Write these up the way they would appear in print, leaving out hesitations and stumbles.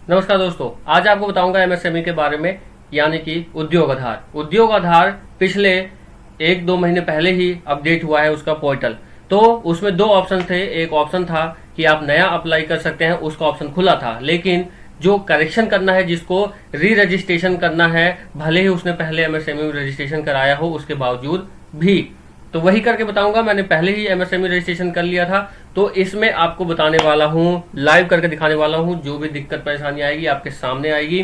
नमस्कार दोस्तों, आज आपको बताऊंगा एमएसएमई के बारे में, यानी कि उद्योग आधार। उद्योग आधार पिछले 1-2 महीने पहले ही अपडेट हुआ है उसका पोर्टल। तो उसमें दो ऑप्शन थे। एक ऑप्शन था कि आप नया अप्लाई कर सकते हैं, उसका ऑप्शन खुला था, लेकिन जो करेक्शन करना है, जिसको री रजिस्ट्रेशन करना है, भले ही उसने पहले एमएसएमई रजिस्ट्रेशन कराया हो उसके बावजूद भी, तो वही करके बताऊंगा। मैंने पहले ही एमएसएमई रजिस्ट्रेशन कर लिया था, तो इसमें आपको बताने वाला हूँ, लाइव करके दिखाने वाला हूँ। जो भी दिक्कत परेशानी आएगी आपके सामने आएगी,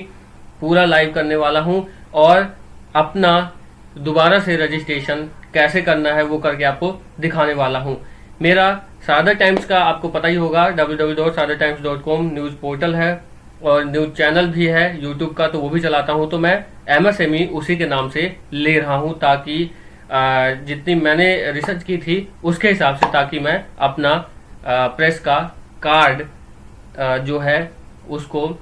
पूरा लाइव करने वाला हूँ। और अपना दोबारा से रजिस्ट्रेशन कैसे करना है वो करके आपको दिखाने वाला हूँ। मेरा सारदा टाइम्स का आपको पता ही होगा, www.sardattimes.com न्यूज पोर्टल है और न्यूज चैनल भी है यूट्यूब का, तो वो भी चलाता हूँ। तो मैं एमएसएमई उसी के नाम से ले रहा हूँ, ताकि जितनी मैंने रिसर्च की थी उसके हिसाब से, ताकि मैं अपना प्रेस का कार्ड जो है उसको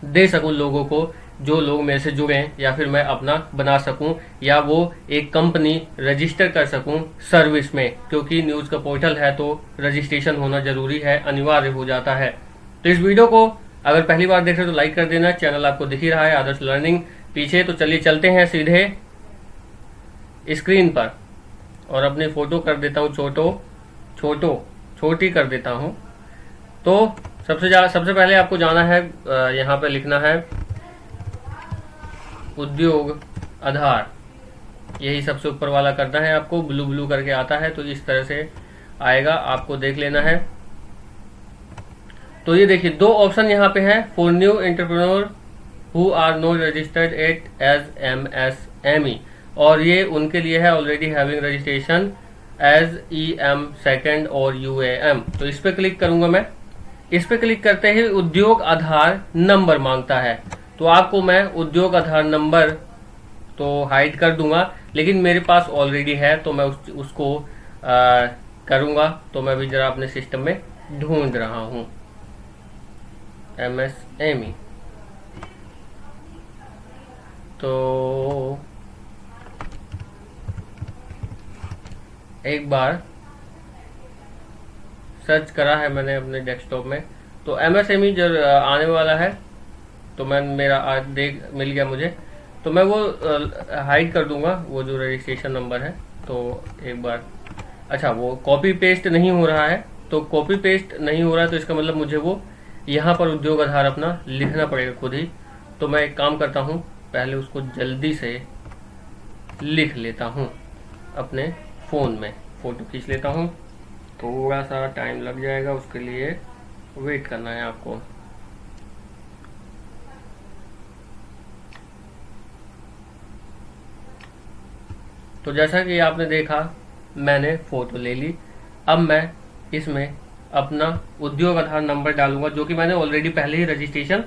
दे सकूं लोगों को, जो लोग मेरे से जुड़े हैं, या फिर मैं अपना बना सकूं, या वो एक कंपनी रजिस्टर कर सकूं सर्विस में, क्योंकि न्यूज़ का पोर्टल है तो रजिस्ट्रेशन होना जरूरी है, अनिवार्य हो जाता है। तो इस वीडियो को अगर पहली बार देख रहे हो तो लाइक कर देना। चैनल आपको दिख ही रहा है, आदर्श लर्निंग पीछे। तो चलिए चलते हैं सीधे स्क्रीन पर, और अपनी फोटो कर देता हूँ छोटी कर देता हूँ। तो सबसे पहले आपको जाना है, यहाँ पे लिखना है उद्योग आधार। यही सबसे ऊपर वाला करना है आपको, ब्लू ब्लू करके आता है, तो इस तरह से आएगा, आपको देख लेना है। तो ये देखिए, दो ऑप्शन यहाँ पे है, for new entrepreneur who are not registered at as MSME, और ये उनके लिए है already having registration as EM second और यूएएम। तो इस पे क्लिक करूंगा मैं। इस पे क्लिक करते ही उद्योग आधार नंबर मांगता है, तो आपको मैं उद्योग आधार नंबर तो हाइड कर दूंगा, लेकिन मेरे पास ऑलरेडी है तो मैं उसको करूंगा। तो मैं भी जरा अपने सिस्टम में ढूंढ रहा हूं एमएसएमई। तो एक बार सर्च करा है मैंने अपने डेस्कटॉप में, तो एमएसएमई जो आने वाला है, तो मैं मेरा आज देख मिल गया मुझे। तो मैं वो हाइड कर दूंगा, वो जो रजिस्ट्रेशन नंबर है। तो एक बार, अच्छा वो कॉपी पेस्ट नहीं हो रहा है, तो कॉपी पेस्ट नहीं हो रहा है तो इसका मतलब मुझे वो यहाँ पर उद्योग आधार अपना लिखना पड़ेगा खुद ही। तो मैं एक काम करता हूँ, पहले उसको जल्दी से लिख लेता हूँ अपने फ़ोन में, फ़ोटो खींच लेता हूँ। थोड़ा सा टाइम लग जाएगा, उसके लिए वेट करना है आपको। तो जैसा कि आपने देखा, मैंने फ़ोटो ले ली। अब मैं इसमें अपना उद्योग आधार नंबर डालूंगा, जो कि मैंने ऑलरेडी पहले ही रजिस्ट्रेशन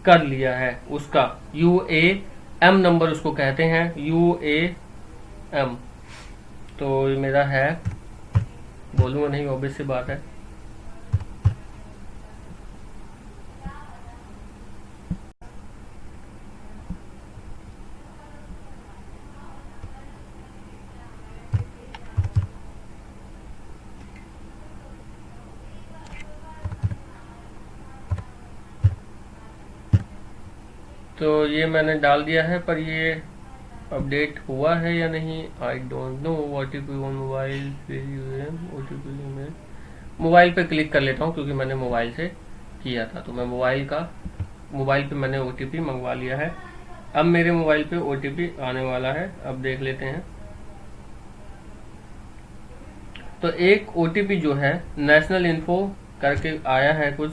कर लिया है। उसका UAM नंबर उसको कहते हैं, UAM। तो ये मेरा है, बोलूँगा नहीं, ऑब्वियस सी बात है। तो ये मैंने डाल दिया है, पर ये अपडेट हुआ है या नहीं, I don't know. OTP on mobile, OTP email. Mobile पे क्लिक कर लेता हूँ, क्योंकि मैंने मोबाइल से किया था, तो मैं मोबाइल पे मैंने OTP मंगवा लिया है। अब मेरे मोबाइल पे OTP आने वाला है, अब देख लेते हैं। तो एक OTP जो है नेशनल इन्फो करके आया है, कुछ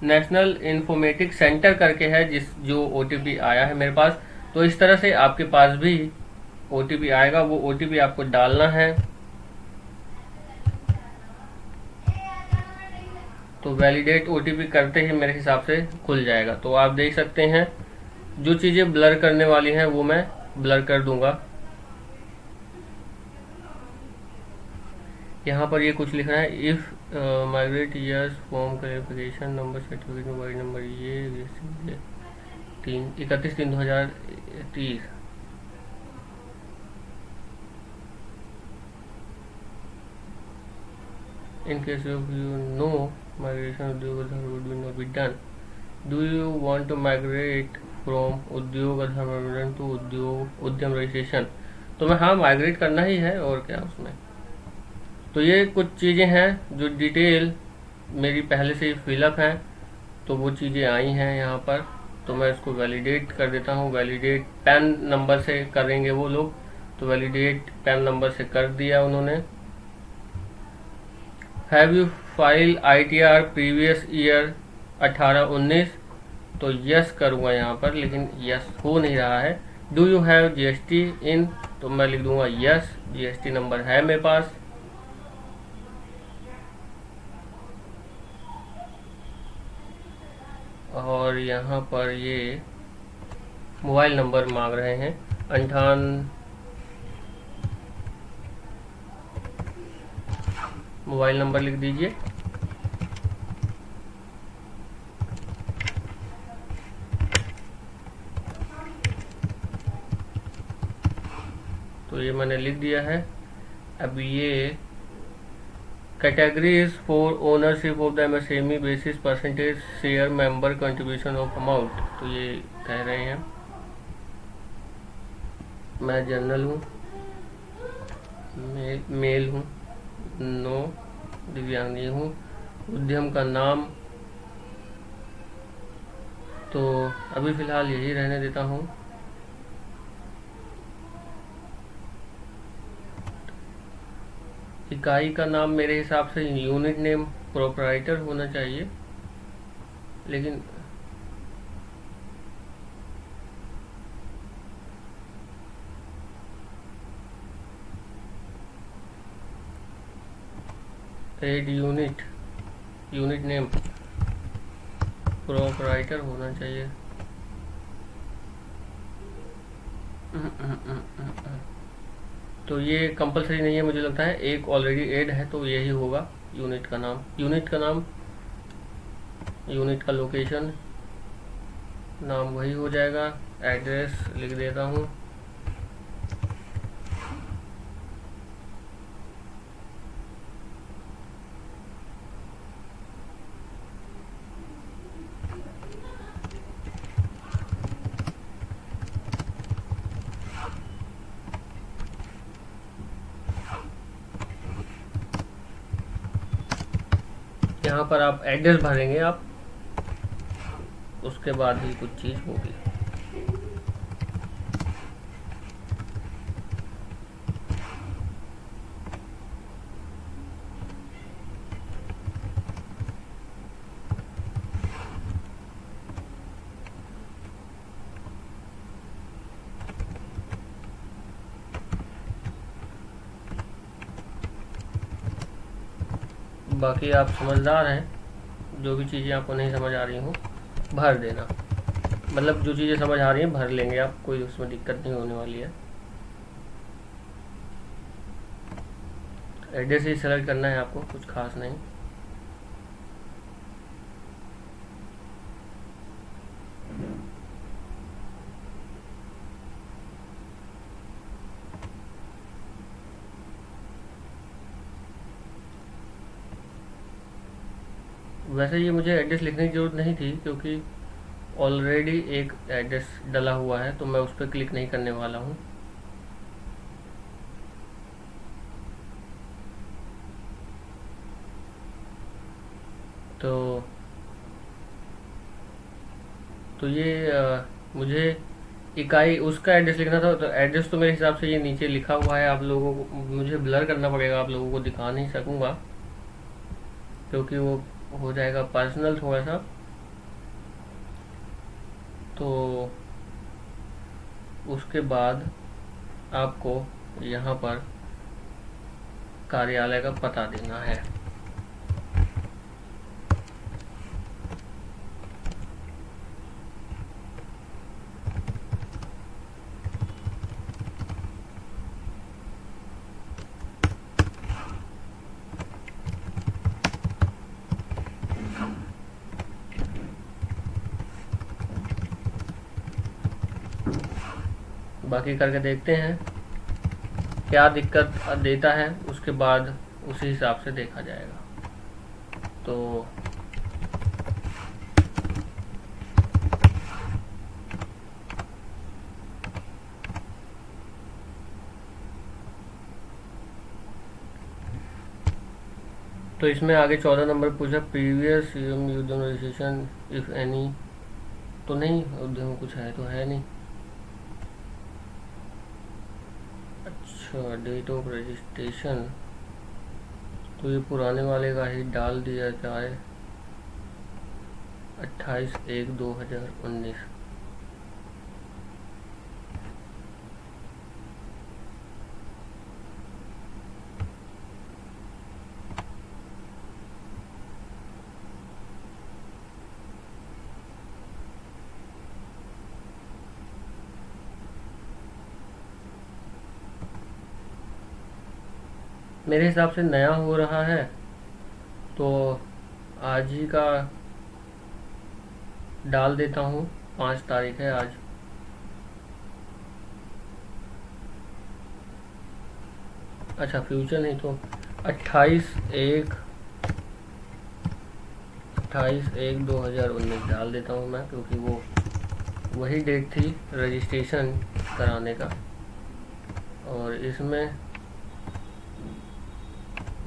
नेशनल इन्फॉर्मेटिक सेंटर करके है, जो OTP आया है मेरे पास। तो इस तरह से आपके पास भी OTP आएगा, वो OTP आपको डालना है। तो वैलिडेट OTP करते ही मेरे हिसाब से खुल जाएगा। तो आप देख सकते हैं, जो चीज़ें ब्लर करने वाली हैं वो मैं ब्लर कर दूंगा। यहाँ पर ये कुछ लिखना है, if migrate years form clarification number certificate mobile number, ये 31/3/2030। In case of you know migration Udyog would be not be done, do you want to migrate from Udyog Aadhaar to उद्यम रजिस्ट्रेशन। तो मैं हाँ माइग्रेट करना ही है और क्या उसमें। तो ये कुछ चीज़ें हैं जो डिटेल मेरी पहले से ही फिलअप हैं, तो वो चीज़ें आई हैं यहाँ पर। तो मैं इसको वैलिडेट कर देता हूँ। वैलिडेट पैन नंबर से करेंगे वो लोग, तो वैलिडेट पैन नंबर से कर दिया उन्होंने। Have you file ITR previous year 18-19, तो यस करूँगा यहाँ पर, लेकिन यस हो नहीं रहा है। डू यू हैव GST इन, तो मैं लिख दूंगा यस, GST नंबर है मेरे पास। और यहाँ पर ये मोबाइल नंबर मांग रहे हैं, 58 मोबाइल नंबर लिख दीजिए। तो ये मैंने लिख दिया है। अब ये categories for ownership of the MSME basis percentage share member contribution of amount, तो ये कह रहे हैं मैं जनरल हूँ, मेल हूँ, नो दिव्यांगी हूँ। उद्यम का नाम तो अभी फ़िलहाल यही रहने देता हूँ। इकाई का नाम मेरे हिसाब से यूनिट नेम प्रोप्राइटर होना चाहिए, लेकिन ट्रेड यूनिट नेम प्रोप्राइटर होना चाहिए। तो ये कंपलसरी नहीं है मुझे लगता है, एक ऑलरेडी ऐड है तो यही होगा यूनिट का नाम। यूनिट का लोकेशन नाम वही हो जाएगा। एड्रेस लिख देता हूँ। यहाँ पर आप एड्रेस भरेंगे आप, उसके बाद ही कुछ चीज़ होगी। बाकी आप समझदार हैं, जो भी चीज़ें आपको नहीं समझ आ रही हों भर देना, मतलब जो चीज़ें समझ आ रही हैं भर लेंगे आप, कोई उसमें दिक्कत नहीं होने वाली है। एड्रेस ही सेलेक्ट करना है आपको, कुछ खास नहीं। वैसे ये मुझे एड्रेस लिखने की ज़रूरत नहीं थी, क्योंकि ऑलरेडी एक एड्रेस डला हुआ है, तो मैं उस पर क्लिक नहीं करने वाला हूँ। तो ये मुझे इकाई उसका एड्रेस लिखना था, तो एड्रेस तो मेरे हिसाब से ये नीचे लिखा हुआ है। आप लोगों को मुझे ब्लर करना पड़ेगा, आप लोगों को दिखा नहीं सकूँगा, क्योंकि वो हो जाएगा पर्सनल थोड़ा सा। तो उसके बाद आपको यहाँ पर कार्यालय का पता देना है। बाकी करके देखते हैं क्या दिक्कत देता है, उसके बाद उसी हिसाब से देखा जाएगा। तो तो इसमें आगे 14 नंबर पूछा प्रीवियस उद्यम रजिस्ट्रेशन इफ एनी, तो नहीं उद्यम कुछ है तो है नहीं। अच्छा, डेट ऑफ रजिस्ट्रेशन तो ये पुराने वाले का ही डाल दिया जाए, 28/1/2019। मेरे हिसाब से नया हो रहा है तो आज ही का डाल देता हूँ, 5 तारीख है आज। अच्छा फ्यूचर नहीं तो 28/1/2019 डाल देता हूँ मैं, क्योंकि वो वही डेट थी रजिस्ट्रेशन कराने का। और इसमें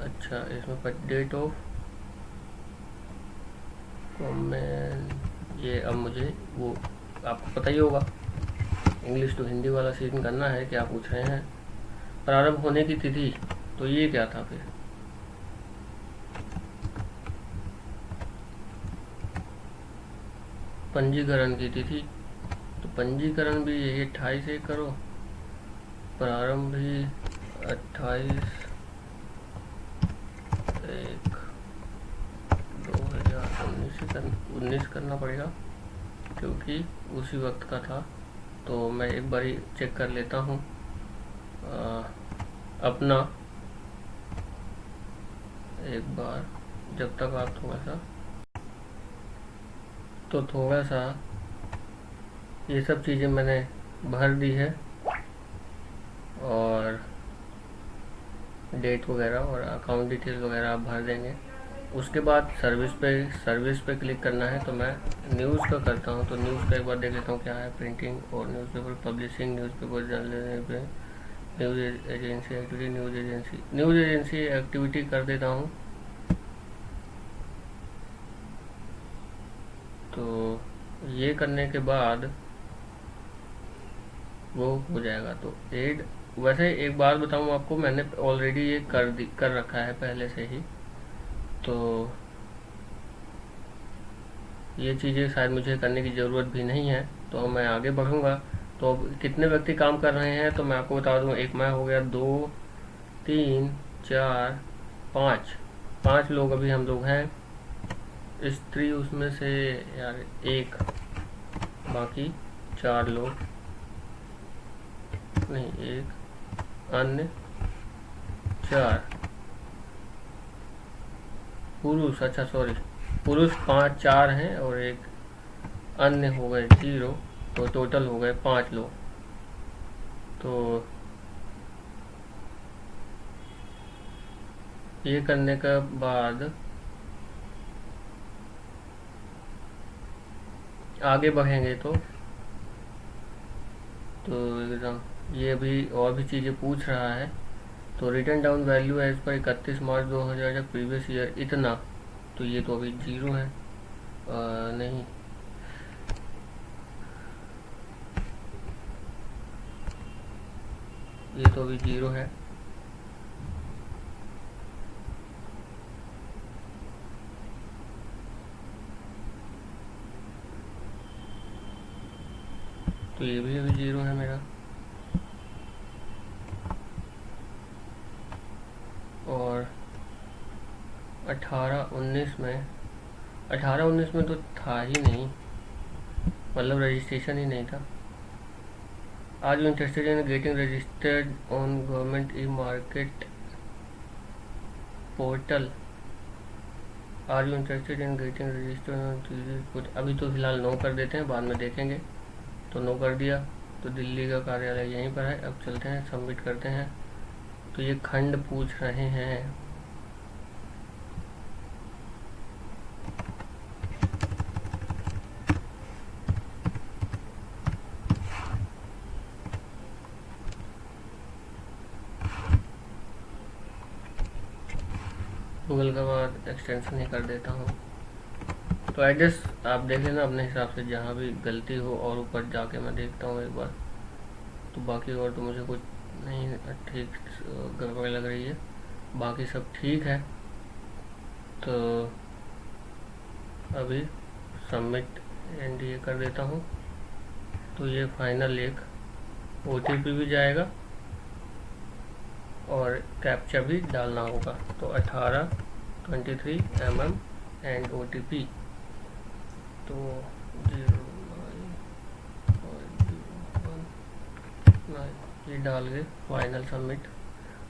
अच्छा इसमें डेट ऑफ कॉमेंट, ये अब मुझे वो आपको पता ही होगा, इंग्लिश टू हिंदी वाला सीन करना है, क्या पूछ रहे हैं। प्रारंभ होने की तिथि, तो ये क्या था फिर, पंजीकरण की तिथि, तो पंजीकरण भी यही 28/1 करो, प्रारंभ भी 28/1/2019 करना पड़ेगा, क्योंकि उसी वक्त का था। तो मैं एक बार ही चेक कर लेता हूँ अपना, एक बार, जब तक आप थोड़ा सा ये सब चीज़ें मैंने भर दी है, और डेट वगैरह और अकाउंट डिटेल वगैरह आप भर देंगे। उसके बाद सर्विस पे क्लिक करना है, तो मैं न्यूज़ का करता हूँ। तो न्यूज़ का एक बार देख लेता हूँ क्या है। प्रिंटिंग और newspaper publishing, newspaper journal, news agency activity, news agency activity कर देता हूँ। तो ये करने के बाद वो हो जाएगा। तो एड, वैसे एक बात बताऊँ आपको, मैंने ऑलरेडी ये कर रखा है पहले से ही, तो ये चीज़ें शायद मुझे करने की ज़रूरत भी नहीं है। तो मैं आगे बढ़ूँगा। तो अब कितने व्यक्ति काम कर रहे हैं तो मैं आपको बता दूँ, एक मैं हो गया, 2 3 4 5 लोग अभी हम लोग हैं। स्त्री उसमें से यार एक, बाकी 4 लोग नहीं, एक अन्य 4 पुरुष, अच्छा सॉरी, पुरुष 4 हैं और एक अन्य हो गए 0, तो टोटल हो गए 5 लोग। तो ये करने के बाद आगे बढ़ेंगे तो एकदम ये भी और भी चीज़ें पूछ रहा है। तो रिटर्न डाउन वैल्यू है इस पर 31 मार्च 2000 या प्रीवियस ईयर इतना, तो ये तो अभी 0 है। नहीं, ये तो अभी 0 है। तो ये भी अभी 0 है मेरा। और 18-19 में तो था ही नहीं, मतलब रजिस्ट्रेशन ही नहीं था। Are you interested in getting registered on government e market portal, are you interested in getting registered on, अभी तो फिलहाल नो कर देते हैं, बाद में देखेंगे। तो नो कर दिया। तो दिल्ली का कार्यालय यहीं पर है। अब चलते हैं, सबमिट करते हैं। तो ये खंड पूछ रहे हैं, गूगल के बाद एक्सटेंशन ही कर देता हूँ। तो एड्रेस आप देख लेना अपने हिसाब से, जहाँ भी गलती हो, और ऊपर जाके मैं देखता हूँ एक बार। तो बाकी और तो मुझे कुछ नहीं ठीक गड़बड़ लग रही है, बाकी सब ठीक है। तो अभी सबमिट एनडीए कर देता हूँ। तो ये फाइनल एक ओटीपी भी जाएगा और कैप्चा भी डालना होगा। तो 1823 एंड ओटीपी तो 09 ये डाल के final submit.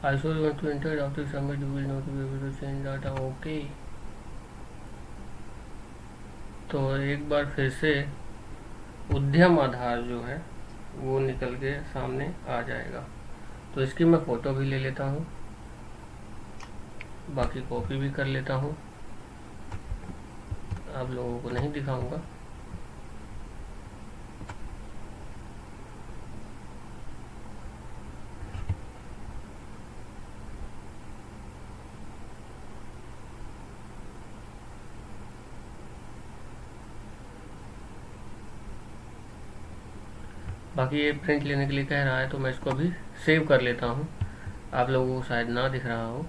Also you want to enter after submit you will not be able to change data। Okay, तो एक बार फिर से उद्यम आधार जो है वो निकल के सामने आ जाएगा। तो इसकी मैं फ़ोटो भी ले लेता हूँ, बाकी कॉपी भी कर लेता हूँ, आप लोगों को नहीं दिखाऊंगा। बाकी ये प्रिंट लेने के लिए कह रहा है, तो मैं इसको अभी सेव कर लेता हूँ, आप लोगों को शायद ना दिख रहा हो।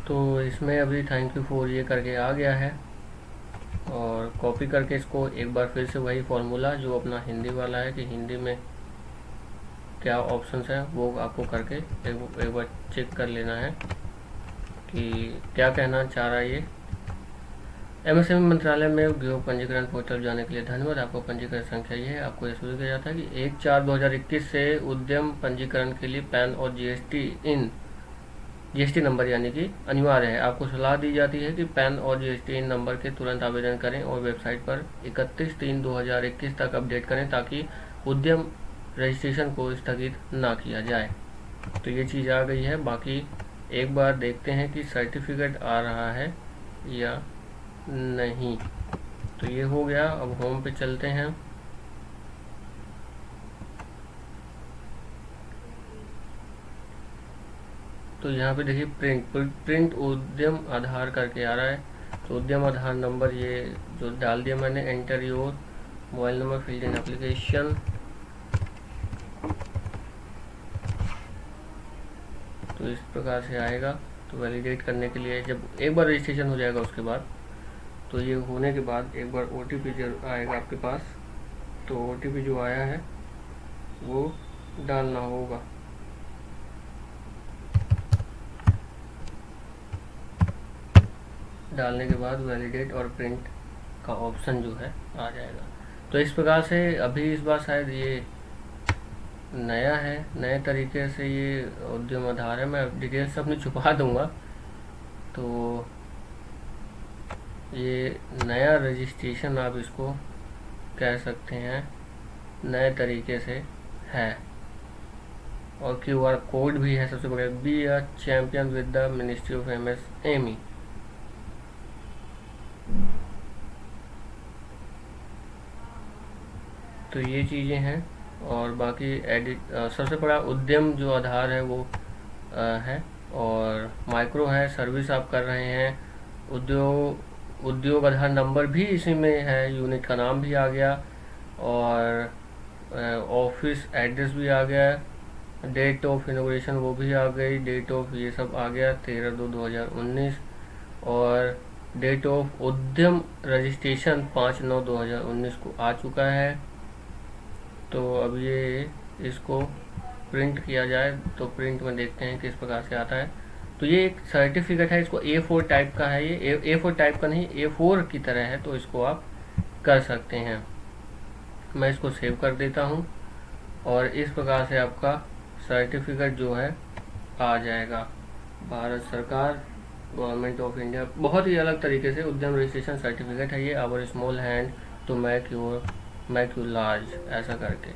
तो इसमें अभी थैंक यू फॉर ये करके आ गया है, और कॉपी करके इसको एक बार फिर से वही फॉर्मूला जो अपना हिंदी वाला है कि हिंदी में क्या ऑप्शंस है वो आपको करके एक बार चेक कर लेना है कि क्या कहना चाह रहा है ये। एमएसएमई मंत्रालय में उद्योग पंजीकरण पोर्टल जाने के लिए धन्यवाद। आपको पंजीकरण संख्या ये है, आपको यह सूचित किया जाता है कि 1/4/2021 से उद्यम पंजीकरण के लिए पैन और जीएसटी नंबर यानी कि अनिवार्य है। आपको सलाह दी जाती है कि पैन और जीएसटी इन नंबर के तुरंत आवेदन करें और वेबसाइट पर 31/3/2021 तक अपडेट करें ताकि उद्यम रजिस्ट्रेशन को स्थगित ना किया जाए। तो ये चीज़ आ गई है। बाकी एक बार देखते हैं कि सर्टिफिकेट आ रहा है या नहीं। तो ये हो गया। अब होम पे चलते हैं। तो यहाँ पे देखिए प्रिंट उद्यम आधार करके आ रहा है। तो उद्यम आधार नंबर ये जो डाल दिया मैंने, enter your mobile number filled in application. तो इस प्रकार से आएगा। तो वैलिडेट करने के लिए जब एक बार रजिस्ट्रेशन हो जाएगा उसके बाद, तो ये होने के बाद एक बार ओटीपी जरूर आएगा आपके पास। तो ओटीपी जो आया है वो डालना होगा। डालने के बाद वैलिडेट और प्रिंट का ऑप्शन जो है आ जाएगा। तो इस प्रकार से अभी इस बार शायद ये नया है, नए तरीके से ये उद्यम आधार है। मैं डिटेल्स अपनी छुपा दूंगा। तो ये नया रजिस्ट्रेशन आप इसको कह सकते हैं, नए तरीके से है। और क्यूआर कोड भी है। सबसे बड़े be a champion with the ministry of MSME. तो ये चीज़ें हैं। और बाकी सबसे बड़ा उद्यम जो आधार है वो है, और माइक्रो है। सर्विस आप कर रहे हैं, उद्योग आधार नंबर भी इसी में है, यूनिट का नाम भी आ गया, और ऑफिस एड्रेस भी आ गया, डेट ऑफ इनोग्रेशन वो भी आ गई, डेट ऑफ ये सब आ गया 13/2/2019, और डेट ऑफ उद्यम रजिस्ट्रेशन 5/9/2019 को आ चुका है। तो अब ये इसको प्रिंट किया जाए तो प्रिंट में देखते हैं किस प्रकार से आता है। तो ये एक सर्टिफिकेट है, इसको A4 टाइप का है। ये A4 टाइप का नहीं, A4 की तरह है। तो इसको आप कर सकते हैं। मैं इसको सेव कर देता हूँ, और इस प्रकार से आपका सर्टिफिकेट जो है आ जाएगा। भारत सरकार, गवर्नमेंट ऑफ इंडिया, बहुत ही अलग तरीके से उद्यम रजिस्ट्रेशन सर्टिफिकेट है ये। Our small hand to make you large, ऐसा करके।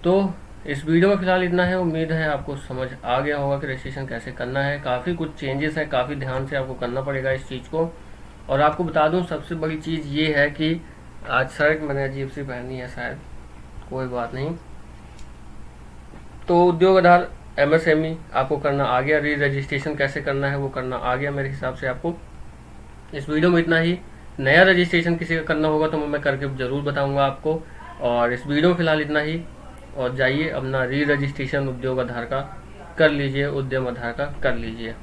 तो इस वीडियो में फिलहाल इतना है। उम्मीद है आपको समझ आ गया होगा कि रजिस्ट्रेशन कैसे करना है। काफ़ी कुछ चेंजेस है, काफ़ी ध्यान से आपको करना पड़ेगा इस चीज़ को। और आपको बता दूं सबसे बड़ी चीज़ ये है कि आज शर्ट मैंने अजीब सी पहनी है, शायद कोई बात नहीं। तो उद्योग आधार एमएसएमई आपको करना आ गया, री रजिस्ट्रेशन कैसे करना है वो करना आ गया मेरे हिसाब से आपको। इस वीडियो में इतना ही। नया रजिस्ट्रेशन किसी का करना होगा तो मैं करके ज़रूर बताऊंगा आपको। और इस वीडियो में फिलहाल इतना ही। और जाइए अपना री रजिस्ट्रेशन उद्योग आधार का कर लीजिए, उद्यम आधार का कर लीजिए।